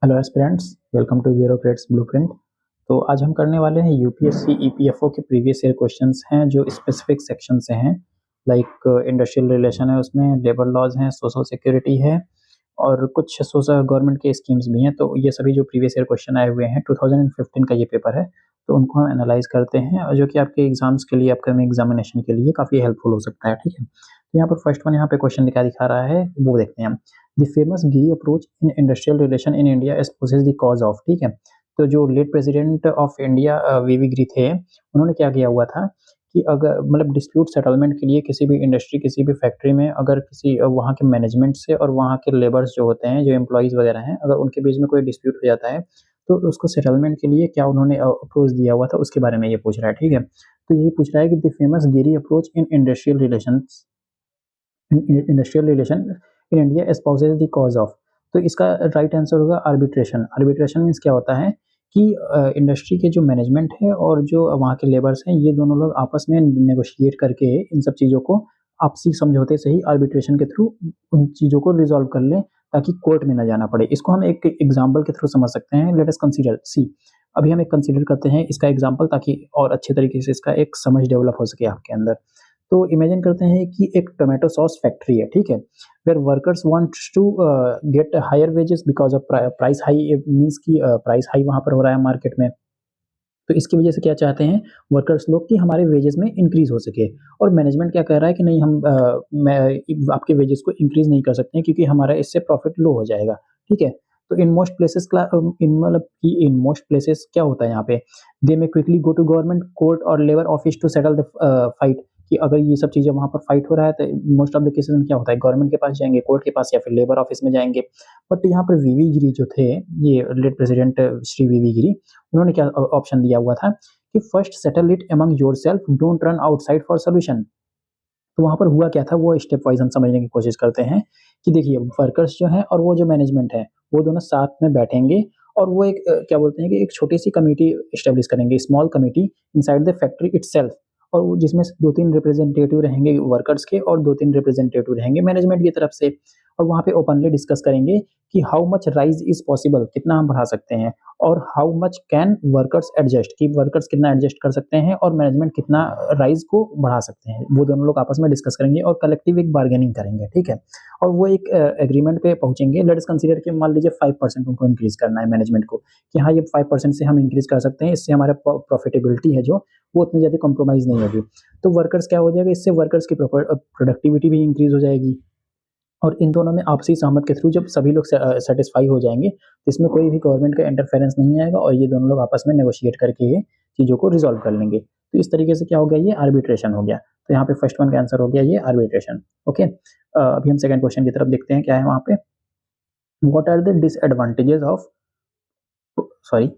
Hello aspirants, welcome to bureaucrats blueprint. तो आज हम करने वाले हैं यूपीएससी ईपीएफओ के प्रीवियस ईयर क्वेश्चंस हैं जो स्पेसिफिक सेक्शन से हैं। लाइक इंडस्ट्रियल रिलेशन है, उसमें लेबर लॉज हैं, सोशल सिक्योरिटी है और कुछ सोशल गवर्नमेंट के स्कीम्स भी हैं। तो ये सभी जो प्रीवियस ईयर क्वेश्चन आए हुए हैं 2015 का ये पेपर है, तो उनको हम एनालाइज करते हैं और जो कि आपके एग्जाम्स के लिए, अपकमिंग एग्जामिनेशन के लिए काफ़ी हेल्पफुल हो सकता है। ठीक है, तो यहाँ पर फर्स्ट वन यहाँ पे क्वेश्चन क्या दिखा रहा है वो देखते हैं हम। The famous Giri approach in industrial relation in India exposes the cause of. ठीक है, तो जो लेट प्रेसिडेंट ऑफ इंडिया वीवी गिरी थे, उन्होंने क्या किया हुआ था कि अगर मतलब डिस्प्यूट सेटलमेंट के लिए किसी भी इंडस्ट्री, किसी भी फैक्ट्री में अगर किसी वहाँ के मैनेजमेंट से और वहाँ के लेबर्स जो होते हैं, जो एम्प्लॉयज़ वगैरह हैं, अगर उनके बीच में कोई डिस्प्यूट हो जाता है, तो उसको सेटलमेंट के लिए क्या उन्होंने अप्रोच दिया हुआ था, उसके बारे में ये पूछ रहा है। ठीक है, तो यही पूछ रहा है कि the famous Giri approach in industrial relations industrial relation in India espouses the cause of. तो इसका राइट आंसर होगा आर्बिट्रेशन। आर्बिट्रेशन मीन्स क्या होता है कि इंडस्ट्री के जो मैनेजमेंट है और जो वहाँ के लेबर्स हैं, ये दोनों लोग आपस में नेगोशिएट करके इन सब चीज़ों को आपसी समझौते से ही आर्बिट्रेशन के थ्रू उन चीज़ों को रिजॉल्व कर लें, ताकि कोर्ट में ना जाना पड़े। इसको हम एक एग्जाम्पल के थ्रू समझ सकते हैं। लेट अस कंसीडर सी, अभी हम एक कंसीडर करते हैं इसका एग्जाम्पल, ताकि और अच्छे तरीके से इसका एक समझ डेवलप हो सके आपके अंदर। तो इमेजिन करते हैं कि एक टोमेटो सॉस फैक्ट्री है, ठीक है, where workers wants to get higher wages because of price high, means की प्राइस हाई वहाँ पर हो रहा है मार्केट में। तो इसकी वजह से क्या चाहते हैं वर्कर्स लोग कि हमारे वेजेस में इंक्रीज हो सके, और मैनेजमेंट क्या कह रहा है कि नहीं, हम आपके वेजेस को इंक्रीज नहीं कर सकते हैं क्योंकि हमारा इससे प्रॉफिट लो हो जाएगा। ठीक है, तो इन मोस्ट प्लेसेस इन मतलब कि इन मोस्ट प्लेसेस क्या होता है यहाँ पे, they may quickly go to government court और labour office to settle the fight. कि अगर ये सब चीज़ें वहाँ पर फाइट हो रहा है तो मोस्ट ऑफ द केसेस में क्या होता है, गवर्नमेंट के पास जाएंगे, कोर्ट के पास या फिर लेबर ऑफिस में जाएंगे। बट यहाँ पर वीवी गिरी जो थे, ये लेट प्रेसिडेंट श्री वीवी गिरी, उन्होंने क्या ऑप्शन दिया हुआ था कि first settle it among yourself, don't run outside for solution. तो वहाँ पर हुआ क्या था, वो स्टेप वाइज हम समझने की कोशिश करते हैं कि देखिए वर्कर्स जो हैं और वो जो मैनेजमेंट है, वो दोनों साथ में बैठेंगे और वो एक क्या बोलते हैं कि एक छोटी सी कमेटी एस्टेब्लिश करेंगे, small committee inside the factory itself, और वो जिसमें से 2-3 रिप्रेजेंटेटिव रहेंगे वर्कर्स के और 2-3 रिप्रेजेंटेटिव रहेंगे मैनेजमेंट की तरफ से। और वहाँ पे ओपनली डिस्कस करेंगे कि how much rise is possible, कितना हम बढ़ा सकते हैं, और how much can workers adjust, कि वर्कर्स कितना एडजस्ट कर सकते हैं और मैनेजमेंट कितना राइज को बढ़ा सकते हैं। वो दोनों लोग आपस में डिस्कस करेंगे और कलेक्टिव एक बार्गेनिंग करेंगे। ठीक है, और वो एक एग्रीमेंट पे पहुंचेंगे। लेट अस कंसीडर कि मान लीजिए 5% उनको इंक्रीज करना है मैनेजमेंट को, कि हाँ ये 5% से हम इंक्रीज कर सकते हैं, इससे हमारा प्रॉफिटेबिलिटी है जो वो उतनी ज़्यादा कॉम्प्रोमाइज़ नहीं होगी। तो वर्कर्स क्या हो जाएगा, इससे वर्कर्स की प्रोडक्टिविटी भी इंक्रीज हो जाएगी, और इन दोनों में आपसी सहमत के थ्रू जब सभी लोग सेटिस्फाई हो जाएंगे तो इसमें कोई भी गवर्नमेंट का इंटरफेरेंस नहीं आएगा और ये दोनों लोग आपस में नेगोशिएट करके ये चीज़ों को रिजॉल्व कर लेंगे। तो इस तरीके से क्या हो गया, ये आर्बिट्रेशन हो गया। तो यहाँ पे फर्स्ट वन का आंसर हो गया ये आर्बिट्रेशन। ओके, अभी हम सेकंड क्वेश्चन की तरफ देखते हैं क्या है वहाँ पे। What are the disadvantages of sorry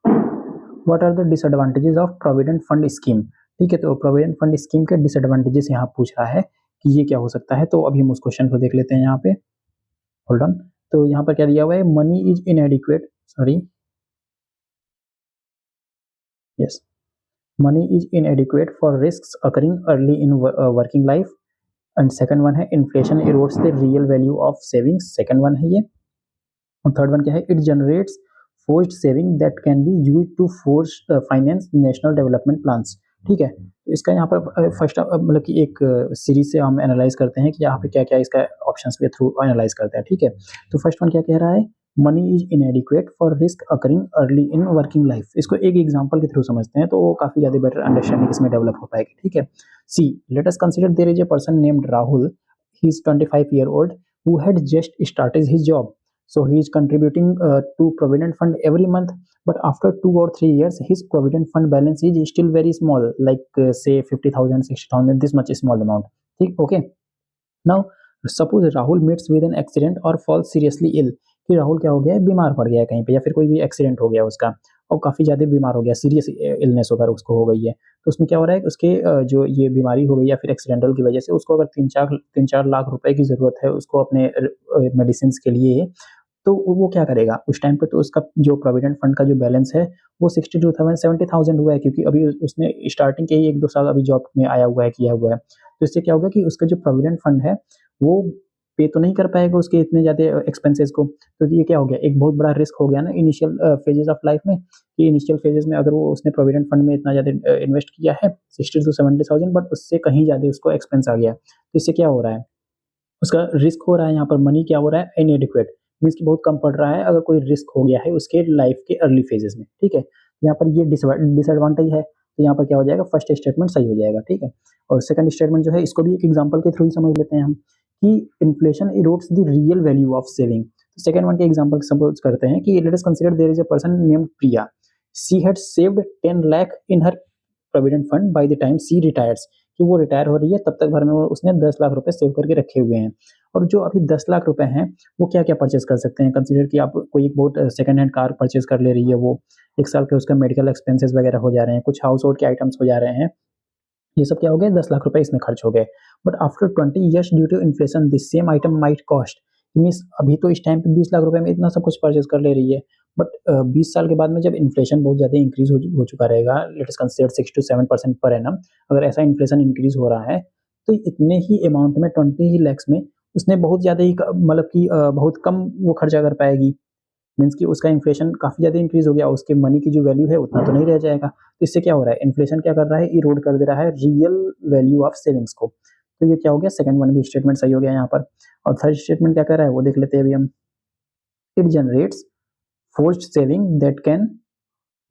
what are the disadvantages of provident fund scheme. ठीक है, तो प्रोविडेंट फंड स्कीम के डिसएडवांटेजेस यहाँ पूछ रहा है कि ये क्या हो सकता है। तो अभी हम उस क्वेश्चन को देख लेते हैं यहाँ पे। होल्ड ऑन, तो यहाँ पर क्या दिया हुआ है, money is inadequate, sorry yes, money is inadequate for risks occurring early in working life. And second one है inflation erodes the real value of savings, second one है ये। और थर्ड वन क्या है, it generates forced saving that can be use to force finance national development plans. ठीक है, तो इसका यहाँ पर फर्स्ट मतलब कि एक सीरीज से हम एनालाइज करते हैं कि यहाँ पे क्या क्या इसका ऑप्शंस के थ्रू एनालाइज करते हैं। ठीक है, तो फर्स्ट वन क्या कह रहा है, money is inadequate for risk occurring early in working life. इसको एक एग्जांपल के थ्रू समझते हैं तो काफी ज्यादा बेटर अंडरस्टैंडिंग इसमें डेवलप हो पाएगी। ठीक है, see, let us consider there is a person named Rahul, he is 25 year old who had just started his job. So he is contributing to provident fund every month, but after 2 or 3 years his provident fund balance is still very small, like say 50,000, 60,000, this much small amount. ठीक, okay, now suppose Rahul meets with an accident or falls seriously ill, कि राहुल क्या हो गया है, बीमार पड़ गया है कहीं पे, या फिर कोई भी एक्सीडेंट हो गया उसका और काफ़ी ज़्यादा बीमार हो गया, सीरियस इलनेस होकर उसको हो गई है। तो उसमें क्या हो रहा है, उसके जो ये बीमारी हो गई या फिर एक्सीडेंटल की वजह से उसको अगर 3-4 लाख रुपए की ज़रूरत है उसको अपने मेडिसिन के लिए, तो वो क्या करेगा उस टाइम पे, तो उसका जो प्रोविडेंट फंड का जो बैलेंस है वो 62,000 70,000 हुआ है, क्योंकि अभी उसने स्टार्टिंग के ही 1-2 साल अभी जॉब में आया हुआ है, किया हुआ है। तो इससे क्या होगा कि उसका जो प्रोविडेंट फंड है वो पे तो नहीं कर पाएगा उसके इतने ज़्यादा एक्सपेंसेस को। तो ये क्या हो गया, एक बहुत बड़ा रिस्क हो गया ना इनिशियल फेजेस ऑफ लाइफ में, कि इनिशियल फेजेस में अगर वो उसने प्रोविडेंट फंड में इतना ज़्यादा इन्वेस्ट किया है 60 to 70,000, बट उससे कहीं ज़्यादा उसको एक्सपेंस आ गया, तो इससे क्या हो रहा है, उसका रिस्क हो रहा है यहाँ पर, मनी क्या हो रहा है, इनएडिक्वेट, मीन्स कि बहुत कम पड़ रहा है अगर कोई रिस्क हो गया है उसके लाइफ के अर्ली फेजेस में, ठीक है। यहाँ पर ये डिसएडवांटेज है, तो यहाँ पर क्या हो जाएगा, फर्स्ट स्टेटमेंट सही हो जाएगा, ठीक है। और सेकंड स्टेटमेंट जो है इसको भी एक एग्जांपल के थ्रू ही समझ लेते हैं हम, कि inflation erodes the real value of saving. Second one के एग्जांपल सपोज करते हैं कि let us consider there is a person named Priya, she had saved 10 lakh in her provident fund by the time she retires, कि वो retire हो रही है तब तक भर में वो उसने 10 लाख रुपए सेव करके रखे हुए हैं। और जो अभी 10 लाख रुपए हैं वो क्या क्या परचेज कर सकते हैं, कंसीडर कि आप कोई एक बहुत सेकंड हैंड कार परचेज कर ले रही है, वो एक साल के उसका मेडिकल एक्सपेंसेस वगैरह हो जा रहे हैं, कुछ हाउस होल्ड के आइटम्स हो जा रहे हैं, ये सब क्या हो गए, 10 लाख रुपए इसमें खर्च हो गए। But after 20 years due to inflation this same item might cost, means अभी तो इस टाइम पे 20 लाख रुपए में इतना सब कुछ परचेज कर ले रही है, बट 20 साल के बाद में जब इन्फ्लेशन बहुत ज़्यादा इंक्रीज हो चुका रहेगा, late us consider 6 to 7% per annum, अगर ऐसा इन्फ्लेशन इंक्रीज हो रहा है, तो इतने ही अमाउंट में 20 ही लैक्स में उसने बहुत ज़्यादा ही मतलब कि बहुत कम वो खर्चा कर पाएगी, मीन्स कि उसका इन्फ्लेशन काफ़ी ज़्यादा इंक्रीज हो गया, उसके मनी की जो वैल्यू है उतना तो नहीं रह जाएगा। तो इससे क्या हो रहा है, इन्फ्लेशन क्या कर रहा है, इरोड कर दे रहा है रियल वैल्यू ऑफ सेविंग्स को। तो ये क्या हो गया, सेकंड वन भी स्टेटमेंट सही हो गया यहाँ पर। और थर्ड स्टेटमेंट क्या कर रहा है वो देख लेते हैं अभी हम। It generates forced saving that can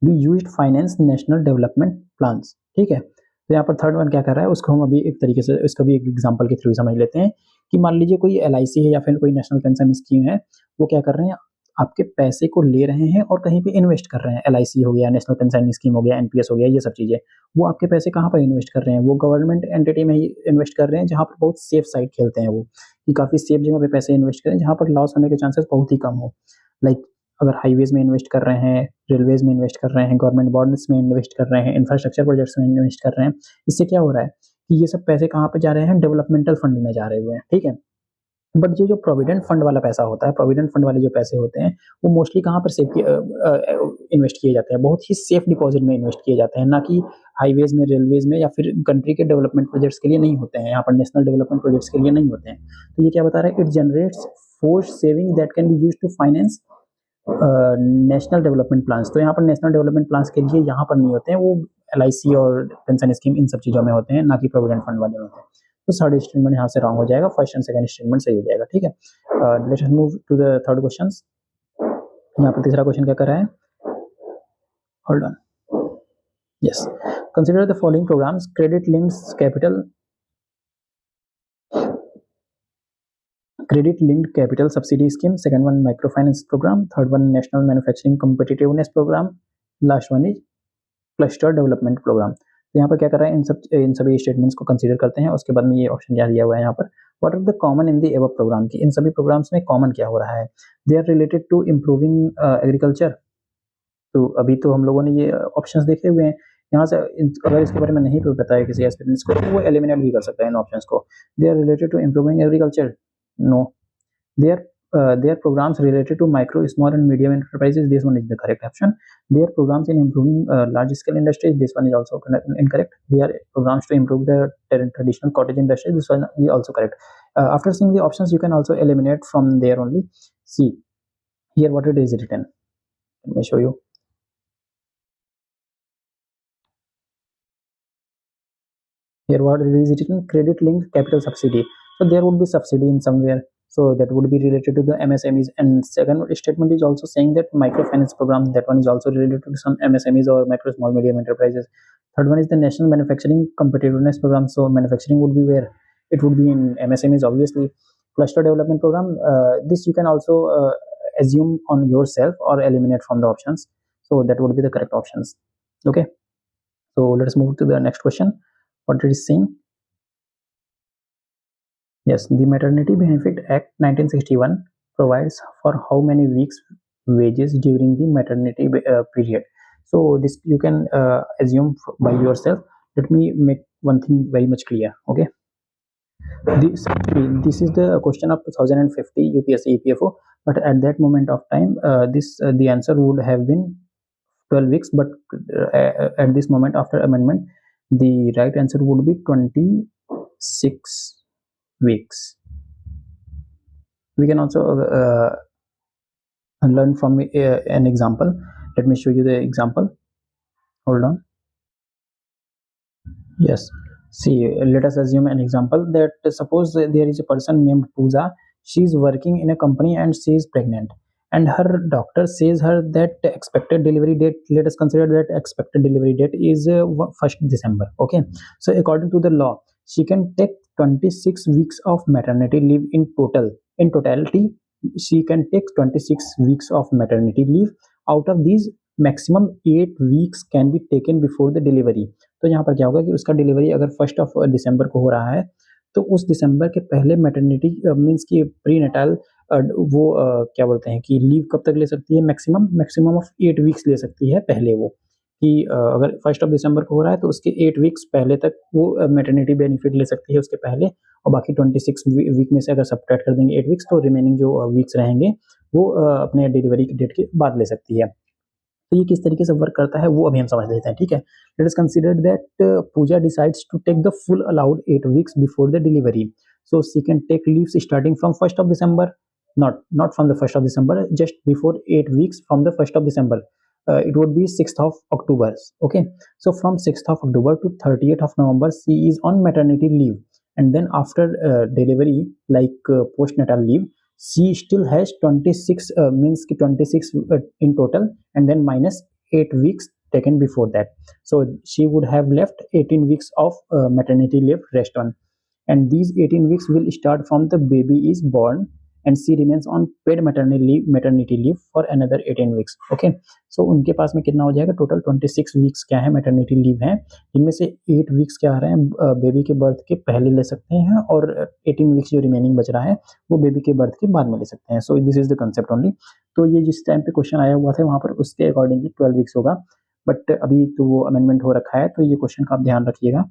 be used finance national development plans, ठीक है। तो यहाँ पर थर्ड वन क्या कर रहा है उसको हम अभी एक तरीके से इसका भी एक एग्जांपल के थ्रू समझ लेते हैं, कि मान लीजिए कोई एलआईसी है या फिर कोई नेशनल पेंशन स्कीम है, वो क्या कर रहे हैं, आपके पैसे को ले रहे हैं और कहीं पे इन्वेस्ट कर रहे हैं, एलआईसी हो गया, नेशनल पेंशन स्कीम हो गया, एनपीएस हो गया, ये सब चीज़ें, वो आपके पैसे कहाँ पर इन्वेस्ट कर रहे हैं, वो गवर्नमेंट एंटिटी में ही इन्वेस्ट कर रहे हैं, जहाँ पर बहुत सेफ साइड खेलते हैं वो, कि काफ़ी सेफ जगह पे पैसे इन्वेस्ट करें जहाँ पर लॉस होने के चांसेस बहुत ही कम हो। लाइक अगर हाईवेज में इन्वेस्ट कर रहे हैं, रेलवेज में इन्वेस्ट कर रहे हैं, गवर्नमेंट बॉन्ड्स में इन्वेस्ट कर रहे हैं, इंफ्रास्ट्रक्चर प्रोजेक्ट्स में इन्वेस्ट कर रहे हैं, इससे क्या हो रहा है कि ये सब पैसे कहाँ पे जा रहे हैं, डेवलपमेंटल फंड में जा रहे हुए हैं, ठीक है। बट ये जो प्रोविडेंट फंड वाला पैसा होता है, प्रोविडेंट फंड वाले जो पैसे होते हैं, वो मोस्टली कहाँ पर इन्वेस्ट किए जाते हैं, बहुत ही सेफ डिपॉजिट में इन्वेस्ट किए जाते हैं, ना कि हाईवेज में, रेलवेज में, या फिर कंट्री के डेवलपमेंट प्रोजेक्ट्स के लिए नहीं होते हैं, यहाँ पर नेशनल डेवलपमेंट प्रोजेक्ट्स के लिए नहीं होते हैं। तो ये क्या बता रहा है, it generates force saving that can be use to finance national development plans. तो यहाँ पर नेशनल डेवलपमेंट प्लान्स के लिए यहाँ पर नहीं होते हैं, वो एलआईसी और पेंशन स्कीम इन सब चीज़ों में होते हैं, ना कि प्रोविडेंट फंड वाले में होते हैं। तो थर्ड स्टेटमेंट यहाँ से रॉन्ग हो जाएगा, फर्स्ट एंड सेकंड स्टेटमेंट सही हो जाएगा, ठीक है। Let's move to the third question. यहाँ पर तीसरा क्वेश्चन क्या कर रहा है, hold on, yes, consider the following programmes, credit linked capital, credit linked capital subsidy scheme, second one microfinance program, third one national manufacturing competitiveness program, last one is cluster development program। तो यहाँ पर क्या कर रहा है, इन सभी statements को consider करते हैं, उसके बाद में ये ऑप्शन क्या दिया हुआ है यहाँ पर, what are the common in the above programme, की इन सभी प्रोग्राम्स में कॉमन क्या हो रहा है, they are related to improving agriculture. तो अभी तो हम लोगों ने ये ऑप्शंस देखे हुए हैं, यहाँ से अगर इसके बारे में नहीं पता है किसी एस्पिरेंट्स को, तो वो एलिमिनेट भी कर सकता है इन ऑप्शंस को। They are related to improving agriculture, no. Their programs related to micro, small and medium enterprises, this one is the correct option. Their programs in improving large scale industries, this one is also incorrect. Their programs to improve the traditional cottage industry, this one is also correct. After seeing the options, you can also eliminate from there only. See here what it is written, let me show you. Here what it is written, credit linked capital subsidy, so there would be subsidy in somewhere, so that would be related to the MSMEs. And second statement is also saying that microfinance program, that one is also related to some MSMEs or micro small medium enterprises. Third one is the national manufacturing competitiveness program, so manufacturing would be where, it would be in MSMEs obviously. Cluster development program, this you can also assume on yourself or eliminate from the options, so that would be the correct options, okay. So let's move to the next question, what it is saying. Yes, the Maternity Benefit Act 1961 provides for how many weeks wages during the maternity period. So this you can assume by yourself. Let me make one thing very much clear, okay. This is the question of 2050 UPSC EPFO, but at that moment of time, the answer would have been 12 weeks, but at this moment after amendment, the right answer would be 26 weeks, We can also learn from an example. Let me show you the example. Hold on. Yes. See, let us assume an example that suppose there is a person named Pooja. She is working in a company and she is pregnant. And her doctor says her that expected delivery date, let us consider that expected delivery date is 1st December. Okay. So according to the law, she can take 26 weeks of maternity leave in total. In totality, she can take 26 weeks of maternity leave. Out of these, maximum 8 weeks can be taken before the delivery. तो यहाँ पर क्या होगा कि उसका delivery अगर 1st of दिसंबर को हो रहा है, तो उस दिसंबर के पहले मैटरनिटी मीन्स कि प्रीनेटाल वो क्या बोलते हैं कि लीव कब तक ले सकती है, मैक्सिमम ऑफ 8 वीक्स ले सकती है पहले वो, कि अगर 1st ऑफ दिसंबर को हो रहा है तो उसके 8 वीक्स पहले तक वो मैटरनिटी बेनिफिट ले सकती है उसके पहले, और बाकी 26 वीक में से अगर सब्ट्रैक्ट कर देंगे 8 वीक्स तो रिमेनिंग जो वीक्स रहेंगे वो अपने डिलीवरी की डेट के बाद ले सकती है। तो ये किस तरीके से वर्क करता है वो अभी हम समझ लेते हैं, ठीक है। Let us consider that Pooja decides to take the full allowed 8 weeks before the delivery, so she can take leaves starting from 1st of December, not from the 1st of December, just before 8 weeks from the 1st of December. It would be 6th of October. Okay, so from 6th of October to 30th of November she is on maternity leave, and then after delivery, like postnatal leave, she still has 26 means 26 in total, and then minus 8 weeks taken before that, so she would have left 18 weeks of maternity leave rest on, and these 18 weeks will start from the baby is born, and she remains on paid maternity leave for another 18 weeks. Okay, so उनके पास में कितना हो जाएगा, total 26 weeks क्या है maternity leave है, इनमें से 8 वीक्स क्या आ रहे हैं बेबी के बर्थ के पहले ले सकते हैं, और 18 वीक्स जो रिमेनिंग बच रहा है वो बेबी के बर्थ के बाद में ले सकते हैं। So this is the concept only. तो ये जिस टाइम पे क्वेश्चन आया हुआ था वहाँ पर उसके अकॉर्डिंगली 12 वीक्स होगा, बट अभी तो वो अमेंडमेंट हो रखा है, तो ये क्वेश्चन का आप ध्यान रखिएगा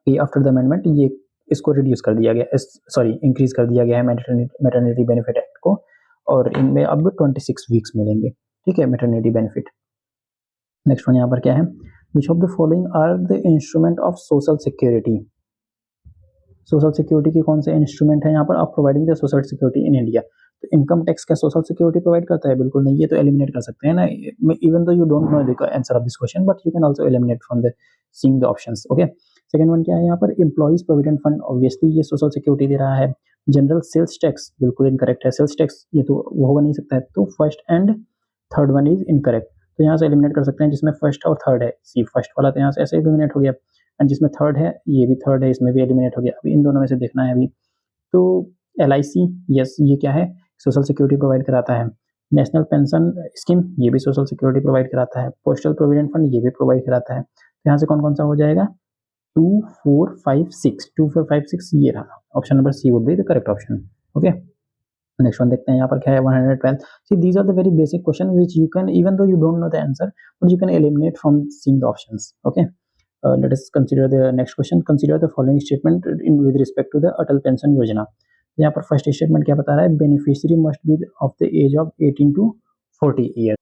कि आफ्टर द अमेंडमेंट ये इसको रिड्यूस कर दिया गया, सॉरी इंक्रीज कर दिया गया है मैटरनिटी बेनिफिट एक्ट को, और इनमें अब 26 वीक्स मिलेंगे, ठीक है, मैटरनिटी बेनिफिट। नेक्स्ट वन यहाँ पर क्या है, which of the following are the instrument of social security. Social security के कौन से इंस्ट्रूमेंट है यहाँ पर, आप providing the social security in India. तो इनकम टैक्स का सोशल सिक्योरिटी प्रोवाइड करता है, बिल्कुल नहीं, ये तो एलिमिनेट कर सकते हैं ना, even though you don't know the answer of this question, but you can also eliminate from the seeing the options. Okay, second one क्या है यहाँ पर, एम्प्लॉइज प्रोविडेंट फंड, ऑब्वियसली ये सोशल सिक्योरिटी दे रहा है। जनरल सेल्स टैक्स बिल्कुल incorrect है, sales tax ये तो वो होगा नहीं सकता है, तो first and third one is incorrect, तो यहाँ से एलिमिनेट कर सकते हैं जिसमें फर्स्ट और थर्ड है, सी फर्स्ट वाला तो यहाँ से ऐसे एलिमिनेट हो गया, एंड जिसमें थर्ड है ये भी थर्ड है, इसमें भी एलिमिनेट हो गया। अभी इन दोनों में से देखना है अभी, तो LIC यस ये क्या है, सोशल सिक्योरिटी प्रोवाइड कराता है। नेशनल पेंशन स्कीम ये भी सोशल सिक्योरिटी प्रोवाइड कराता है। पोस्टल प्रोविडेंट फंड ये भी प्रोवाइड कराता है। तो यहाँ से कौन कौन सा हो जाएगा, 2 4 5 6, 2 4 5 6 ये रहा, option number C would be the correct option. Okay, next one देखते हैं यहाँ पर क्या है, 112। See these are the very basic question which you can, even though you don't know the answer, but you can eliminate from seeing the options. Okay, let us consider the next question. Consider the following statement in with respect to the Atal Pension Yojana. यहाँ पर first statement क्या बता रहा है, beneficiary must be of the age of 18 to 40 year,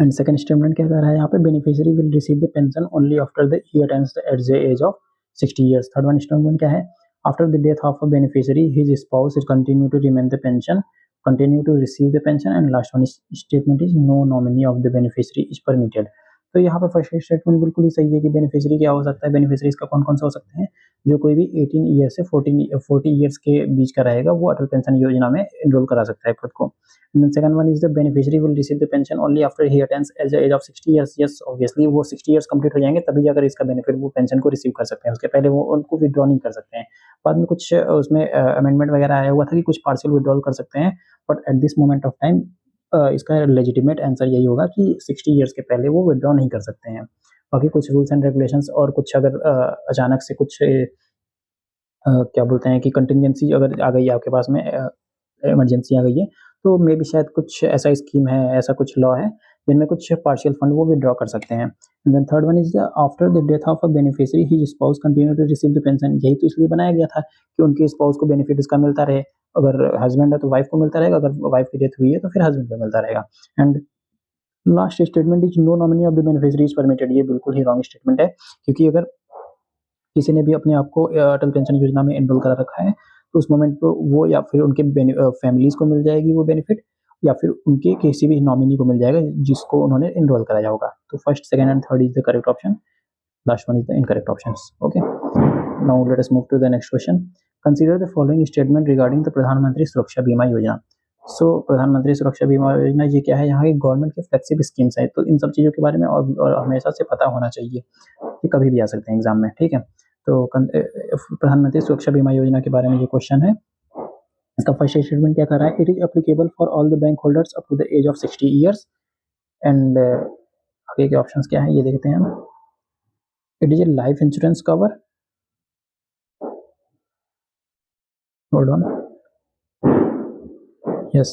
and second statement क्या कह रहा है यहाँ पे, beneficiary will receive the pension only after the he attains at the age of 60 years. Third one statement क्या है, after the death of a beneficiary his spouse is continue to remain the pension, continue to receive the pension, and last one statement is no nominee of the beneficiary is permitted. तो यहाँ पर first statement बिल्कुल ही सही है कि beneficiary क्या हो सकता है, बेनिफिशियरीज का कौन कौन सा हो सकते हैं, जो कोई भी 18 ईयर से 40 ईयर्स के बीच का रहेगा वो अटल पेंशन योजना में एनरोल करा सकता है खुद को। Second one is the beneficiary will receive the pension only after he attains age age of 60 years. Yes obviously वो 60 ईयर्स कंप्लीट हो जाएंगे तभी जाकर इसका बेनिफिट वो पेंशन को रिसीव कर सकते हैं, उसके पहले वो उनको विड्रॉ नहीं कर सकते हैं। बाद में कुछ उसमें अमेंडमेंट वगैरह आया हुआ था कि कुछ पार्शियल विड्रॉल कर सकते हैं, but at this moment of time इसका लेजिटिमेट आंसर यही होगा कि 60 ईयर्स के पहले वो विड्रॉ नहीं कर सकते हैं। बाकी कुछ रूल्स एंड रेगुलेशंस और कुछ अगर अचानक से कुछ क्या बोलते हैं कि कंटिजेंसी अगर आ गई है आपके पास में, इमरजेंसी आ गई है, तो मे बी शायद कुछ ऐसा स्कीम है, ऐसा कुछ लॉ है जिनमें कुछ पार्शियल फंड वो विड्रॉ कर सकते हैं। And then third one is after the death of a beneficiary his spouse continue to receive the pension. यही तो इसलिए बनाया गया था कि उनके स्पाउस को बेनिफिट उसका मिलता रहे, अगर हस्बैंड है तो वाइफ को मिलता रहेगा, अगर वाइफ की डेथ हुई है तो फिर हस्बैंड को मिलता रहेगा। And last statement is no nominee of the beneficiary is permitted, ये बिल्कुल ही रॉन्ग स्टेटमेंट है, क्योंकि अगर किसी ने भी अपने आप को अटल पेंशन योजना में एनरोल करा रखा है तो उस मोमेंट पे वो या फिर उनके फैमिलीज़ को मिल जाएगी वो बेनिफिट, या फिर उनके किसी भी नॉमिनी को मिल जाएगा जिसको उन्होंने एनरोल कराया होगा। तो first, second and third is the correct option, last one is the incorrect options. Okay, now let us move to the next question. Consider the following statement regarding the Pradhan Mantri Suraksha बीमा योजना। सो प्रधानमंत्री सुरक्षा बीमा योजना ये क्या है? यहाँ की गवर्नमेंट की फ्लेक्सिबल स्कीम्स है, तो इन सब चीज़ों के बारे में और हमेशा से पता होना चाहिए, ये कभी भी आ सकते हैं एग्जाम में, ठीक है। तो प्रधानमंत्री सुरक्षा बीमा योजना के बारे में ये क्वेश्चन है। इसका फर्स्ट स्टेटमेंट क्या कर रहा है? It is applicable for all the bank holders up to the age of 60 years. And आगे के ऑप्शंस क्या है ये देखते हैं हम। It is a life insurance cover, hold on, yes,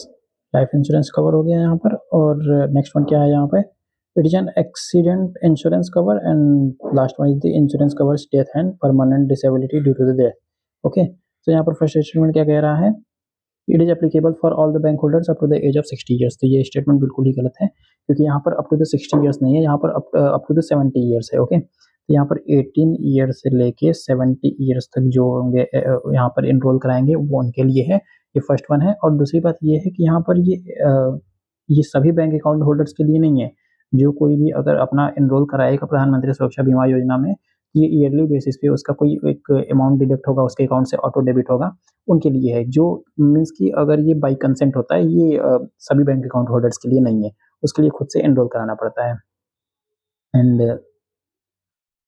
life insurance cover हो गया यहाँ पर। और नेक्स्ट वन क्या है यहाँ पे? It is an accident insurance cover, and last one is the insurance covers death and permanent disability due to the death. Okay, तो यहाँ पर फर्स्ट स्टेटमेंट क्या कह रहा है? It is applicable for all the bank holders up to the age of 60 years. तो ये statement बिल्कुल ही गलत है, क्योंकि यहाँ पर अप टू द 60 ईयर्स नहीं है, यहाँ पर अप टू द 70 ईयर्स है। ओके, तो यहाँ पर 18 ईयर से लेके 70 ईयर्स तक जो होंगे यहाँ पर इनरोल कराएंगे वो उनके लिए है, ये फर्स्ट वन है। और दूसरी बात ये है कि यहाँ पर ये सभी बैंक अकाउंट होल्डर्स के लिए नहीं है। जो कोई भी अगर अपना इनरोल कराएगा प्रधानमंत्री सुरक्षा बीमा योजना में, ये ईयरली बेसिस पे उसका कोई एक अमाउंट डिडक्ट होगा उसके अकाउंट से, ऑटो डेबिट होगा, उनके लिए है। जो मीन्स कि अगर ये बाई कंसेंट होता है, ये सभी बैंक अकाउंट होल्डर्स के लिए नहीं है, उसके लिए खुद से एनरोल कराना पड़ता है। एंड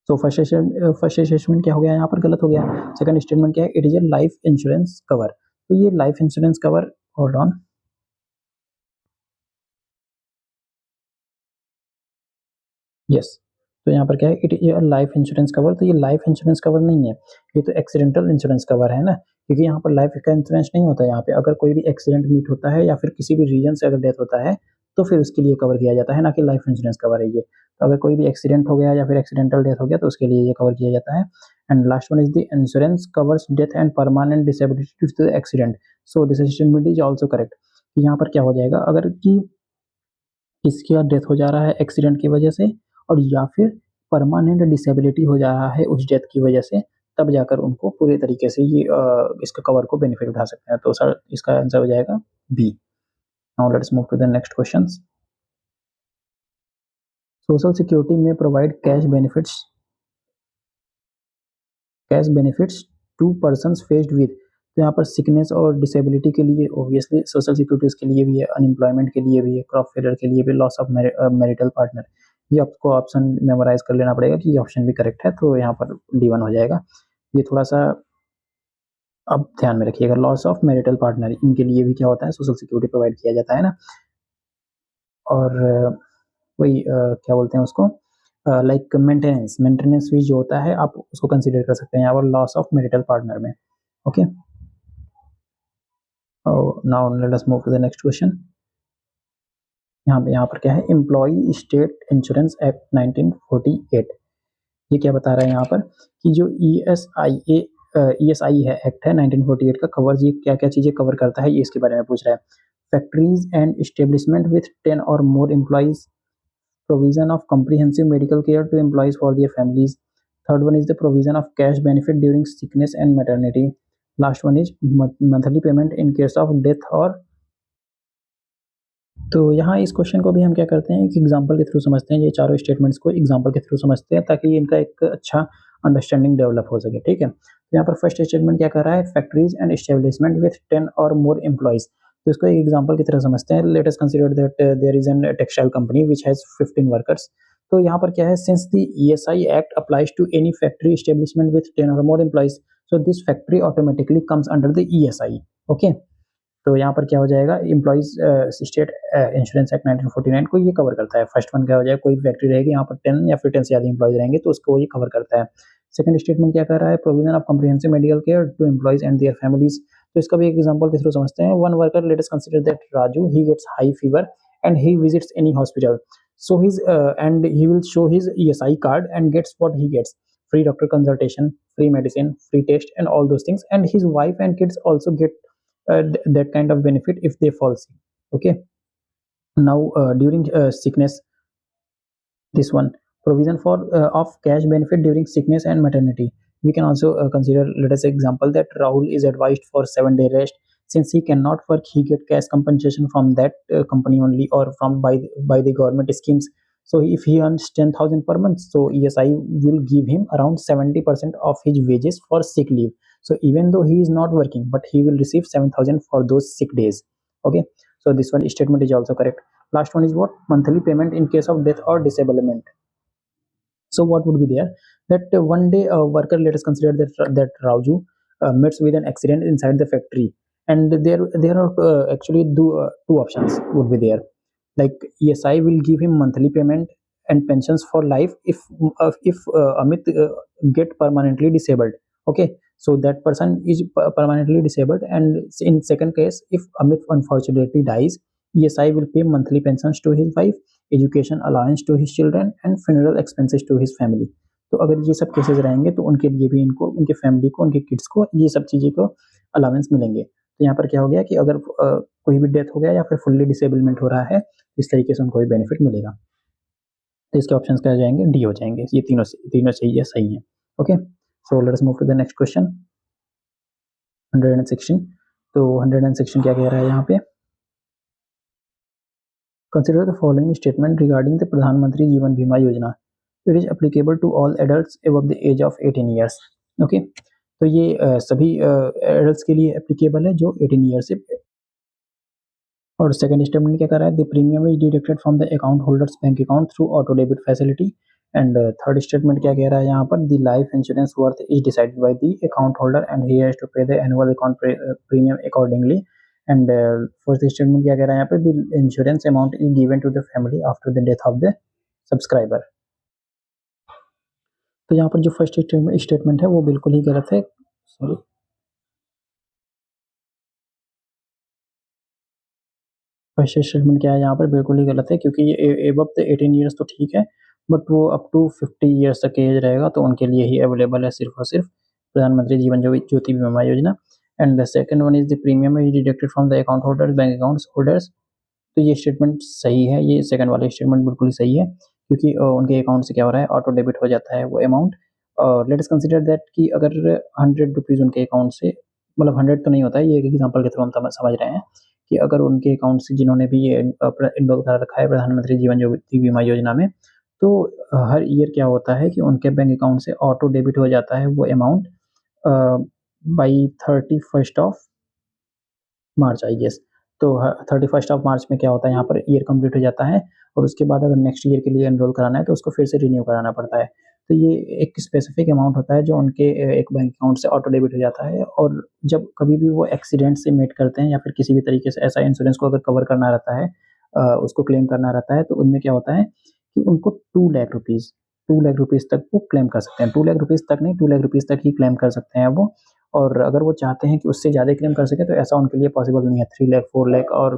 तो फर्स्ट स्टेटमेंट क्या हो गया यहाँ पर? गलत हो गया। सेकंड स्टेटमेंट क्या है? It is a life insurance cover. तो ये life insurance cover, hold on, yes, तो यहाँ पर क्या है? It is life insurance cover. तो ये लाइफ इंश्योरेंस कवर नहीं है, ये तो एक्सीडेंटल इंश्योरेंस कवर है ना, क्योंकि यहाँ पर लाइफ का इंश्योरेंस नहीं होता। यहाँ पे अगर कोई भी एक्सीडेंट मीट होता है या फिर किसी भी रीजन से अगर डेथ होता है, तो फिर उसके लिए कवर किया जाता है, ना कि लाइफ इंश्योरेंस कवर है ये। तो अगर कोई भी एक्सीडेंट हो गया या फिर एक्सीडेंटल डेथ हो गया, तो उसके लिए ये कवर किया जाता है। And last one is the insurance covers death and permanent disability due to the accident. So this statement is also correct. यहाँ पर क्या हो जाएगा? अगर कि किसकी डेथ हो जा रहा है एक्सीडेंट की वजह से, और या फिर परमानेंट डिसेबिलिटी हो जा रहा है उस डेथ की वजह से, तब जाकर उनको पूरे तरीके से ये इसका कवर को बेनिफिट उठा सकते हैं। तो सर इसका आंसर हो जाएगा B. Now let's move to the next questions. Social security में provide cash benefits to persons faced with. तो यहाँ पर सिकनेस और डिसेबिलिटी के लिए ऑब्वियसली सोशल सिक्योरिटी के लिए भी है, अनएम्प्लॉयमेंट के लिए भी है, क्रॉप फेलियर के लिए भी, लॉस ऑफ मैरिटल पार्टनर। ये आपको ऑप्शन मेमोराइज कर लेना पड़ेगा कि ये ऑप्शन भी करेक्ट है, तो यहाँ पर D1 हो जाएगा। ये थोड़ा सा अब ध्यान में रखिएगा, लॉस ऑफ मैरिटल पार्टनर, इनके लिए भी क्या होता है? सोशल सिक्योरिटी प्रोवाइड किया जाता है ना। और वही क्या बोलते हैं उसको, लाइक मेंटेनेंस भी जो होता है आप उसको कंसिडर कर सकते हैं यहाँ पर लॉस ऑफ मैरिटल पार्टनर में। Okay, now let us move to the next question. यहाँ पर क्या है? Employee state insurance act 1948। ये क्या बता रहा है यहाँ पर कि जो ESI है, एक्ट है 1948 का, कवर ये क्या क्या चीजें कवर करता है, ये इसके बारे में पूछ रहा है। फैक्ट्रीज एंड एस्टेब्लिशमेंट विथ 10 और more employees, provision of comprehensive medical care to employees for their families. Third one is the provision of cash benefit during sickness and maternity. Last one is monthly payment in case of death or। तो यहाँ इस question को भी हम क्या करते हैं, एक एग्जाम्पल के थ्रू समझते हैं। ये चारों स्टेटमेंट्स को एग्जाम्पल के थ्रू समझते हैं ताकि इनका एक अच्छा अंडरस्टैंडिंग डेवलप हो सके, ठीक है। तो यहाँ पर फर्स्ट स्टेटमेंट क्या कर रहा है? फैक्ट्रीज एंड एस्टेब्लिशमेंट विथ 10 और मोर एम्प्लॉइज। तो इसको एक एग्जाम्पल की तरह समझते हैं। Let us consider that there is an textile company which has 15 workers. तो यहाँ पर क्या है? Since the ESI act applies to any factory establishment with 10 और more employees, so this factory automatically comes under the ESI। Okay, तो यहाँ पर क्या हो जाएगा? एम्प्लॉइज स्टेट इंश्योरेंस एक्ट 1949 को ये कवर करता है। फर्स्ट वन क्या हो जाएगा? कोई फैक्ट्री रहेगी, यहाँ पर 10 या फिर 10 से ज़्यादा एम्प्लॉइज रहेंगे तो उसको ये कवर करता है। सेकंड स्टेटमेंट क्या कर रहा है? Provision of comprehensive medical care to employees and their families. तो इसका भी एक एग्जांपल के थ्रू समझते हैं। One worker, let us consider that Raju, he gets high fever and he visits any hospital, so his and he will show his ESI card and gets what he gets: free doctor consultation, free medicine, free test, and all those things. And his wife and kids also get that kind of benefit if they fall sick. Okay, now during sickness, this one, provision for of cash benefit during sickness and maternity. We can also consider, let us say example, that Rahul is advised for 7-day rest. Since he cannot work, he get cash compensation from that company only, or from by the government schemes. So if he earns 10,000 per month, so ESI will give him around 70% of his wages for sick leave. So even though he is not working, but he will receive 7,000 for those sick days. Okay, so this one statement is also correct. Last one is what? Monthly payment in case of death or disablement. So what would be there? That one day a worker, let us consider that Raju meets with an accident inside the factory, and there are actually two options would be there. Like ESI will give him monthly payment and pensions for life if Amit get permanently disabled. Okay, so that person is permanently disabled, and in second case, if Amit unfortunately dies, ESI will pay monthly pensions to his wife, education allowance to his children and funeral expenses to his family. तो अगर ये सब cases रहेंगे तो उनके लिए भी, इनको, उनके फैमिली को, उनके किड्स को ये सब चीज़ें को अलाउंस मिलेंगे। तो यहाँ पर क्या हो गया कि अगर कोई भी डेथ हो गया या फिर फुल्ली डिसेबलमेंट हो रहा है, इस तरीके से उनको भी बेनिफिट मिलेगा। तो इसके ऑप्शन क्या हो जाएंगे? डी हो जाएंगे। ये तीनों सही है, सही है। Okay, so let's move to the next question 116। तो 116 क्या कह रहा है यहाँ पे? Consider the following statement regarding the Pradhan Mantri Jeevan Bima Yojana. It is applicable to all adults above the age of 18 years. Okay, तो ये सभी एडल्ट्स के लिए एप्लीकेबल है जो 18 ईयर से। और सेकंड स्टेटमेंट क्या कर रहा है? The premium is deducted from the account holders bank account through auto debit facility. And third statement क्या कह रहा है यहाँ पर? The life insurance worth is decided by the account holder and he has to pay the annual account premium accordingly. And fourth statement क्या कह रहा है यहाँ पे? The insurance amount is given to the family after the death of the subscriber. तो यहाँ पर जो फर्स्ट स्टेटमेंट है वो बिल्कुल ही गलत है। सॉरी, फर्स्ट स्टेटमेंट क्या है यहाँ पर? बिल्कुल ही गलत है, क्योंकि ये एबव द 18 ईयर्स तो ठीक है, बट वो अप टू 50 ईयर्स तक एज रहेगा, तो उनके लिए ही अवेलेबल है सिर्फ और सिर्फ प्रधानमंत्री जीवन ज्योति बीमा योजना। And the second one is the premium is deducted from the account holders bank accounts holders. तो ये स्टेटमेंट सही है, ये सेकंड वाला स्टेटमेंट बिल्कुल ही सही है, क्योंकि उनके अकाउंट से क्या हो रहा है? ऑटो डेबिट हो जाता है वो अमाउंट। और लेट अस कंसीडर दैट कि अगर 100 रुपीज़ उनके अकाउंट से, मतलब 100 तो नहीं होता है, ये एक एग्जांपल के थ्रू हम समझ रहे हैं कि अगर उनके अकाउंट से जिन्होंने भी ये इनरोल करा रखा है प्रधानमंत्री जीवन ज्योति बीमा योजना में, तो हर ईयर क्या होता है कि उनके बैंक अकाउंट से ऑटो डेबिट हो जाता है वो amount by 31st of March, I guess. तो 31st ऑफ मार्च में क्या होता है, यहाँ पर ईयर कंप्लीट हो जाता है, और उसके बाद अगर नेक्स्ट ईयर के लिए एनरोल कराना है तो उसको फिर से रिन्यू कराना पड़ता है। तो ये एक स्पेसिफिक अमाउंट होता है जो उनके एक बैंक अकाउंट से ऑटो डेबिट हो जाता है। और जब कभी भी वो एक्सीडेंट से मेट करते हैं या फिर किसी भी तरीके से ऐसा इंश्योरेंस को अगर कवर करना रहता है, उसको क्लेम करना रहता है, तो उनमें क्या होता है कि उनको 2 लाख रुपीज़ तक वो क्लेम कर सकते हैं। 2 लाख रुपीज़ तक नहीं, 2 लाख रुपीज़ तक ही क्लेम कर सकते हैं वो। और अगर वो चाहते हैं कि उससे ज़्यादा क्लेम कर सकें तो ऐसा उनके लिए पॉसिबल नहीं है। 3 लाख, 4 लाख और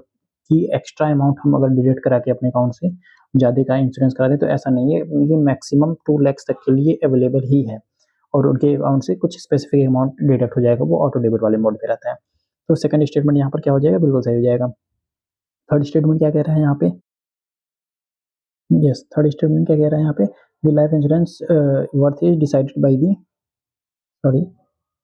की एक्स्ट्रा अमाउंट हम अगर डिडक्ट करा के अपने अकाउंट से ज़्यादा का इंश्योरेंस करा दें तो ऐसा नहीं है। ये मैक्सिमम 2 लाख तक के लिए अवेलेबल ही है, और उनके अकाउंट से कुछ स्पेसिफिक अमाउंट डिडक्ट हो जाएगा, वो ऑटो डेबिट वाले मोड पे रहता है। तो सेकंड स्टेटमेंट यहाँ पर क्या हो जाएगा? बिल्कुल सही हो जाएगा। थर्ड स्टेटमेंट क्या कह रहा है यहाँ पे? यस, थर्ड स्टेटमेंट क्या कह रहा है यहाँ पे? The life insurance worth is decided by the, sorry,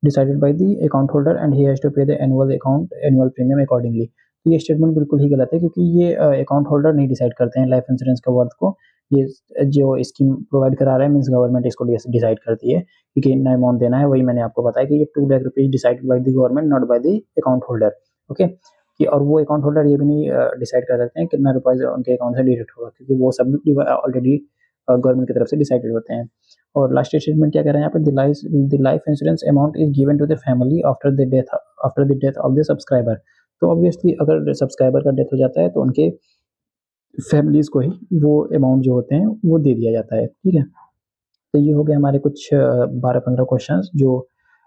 decided by the account holder and he has to pay the annual premium accordingly. तो ये स्टेटमेंट बिल्कुल ही गलत है, क्योंकि ये अकाउंट होल्डर नहीं डिसाइड करते हैं लाइफ इंश्योरेंस का वर्थ को। ये जो स्कीम प्रोवाइड करा रहा है मीन्स गवर्नमेंट इसको डिसाइड करती है कि कितना अमाउंट देना है। वही मैंने आपको बताया कि ये 2 lakh rupees decided by the government, not bye the account holder. Okay, कि और वो अकाउंट होल्डर ये भी नहीं डिसाइड कर सकते हैं कितना रुपये उनके अकाउंट से डिडक्ट होगा, क्योंकि वो सब ऑलरेडी गवर्नमेंट की तरफ से डिसाइडेड होते हैं। और लास्ट स्टेटमेंट क्या कह रहे हैं यहाँ पे? The life insurance amount is given to the family after the death of the subscriber. तो ऑब्वियसली अगर सब्सक्राइबर का डेथ हो जाता है तो उनके फैमिलीज को ही वो अमाउंट जो होते हैं वो दे दिया जाता है। ठीक है, तो ये हो गए हमारे कुछ 12-15 क्वेश्चंस जो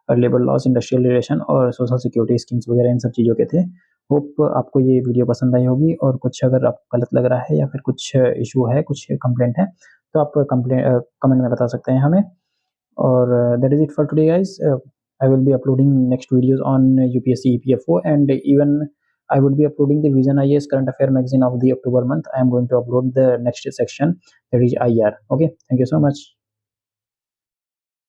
लेबर लॉस, इंडस्ट्रियल रिलेशन और सोशल सिक्योरिटी स्कीम्स वगैरह इन सब चीज़ों के थे। होप आपको ये वीडियो पसंद आई होगी, और कुछ अगर आपको गलत लग रहा है या फिर कुछ इशू है, कुछ कंप्लेंट है, तो आप कमेंट में बता सकते हैं हमें। और that is it for today guys. I will be uploading next videos on UPSC EPFO, and even I would be uploading the Vision IAS current affair magazine of the October month. I am going to upload the next section, that is IR. Okay, thank you so much.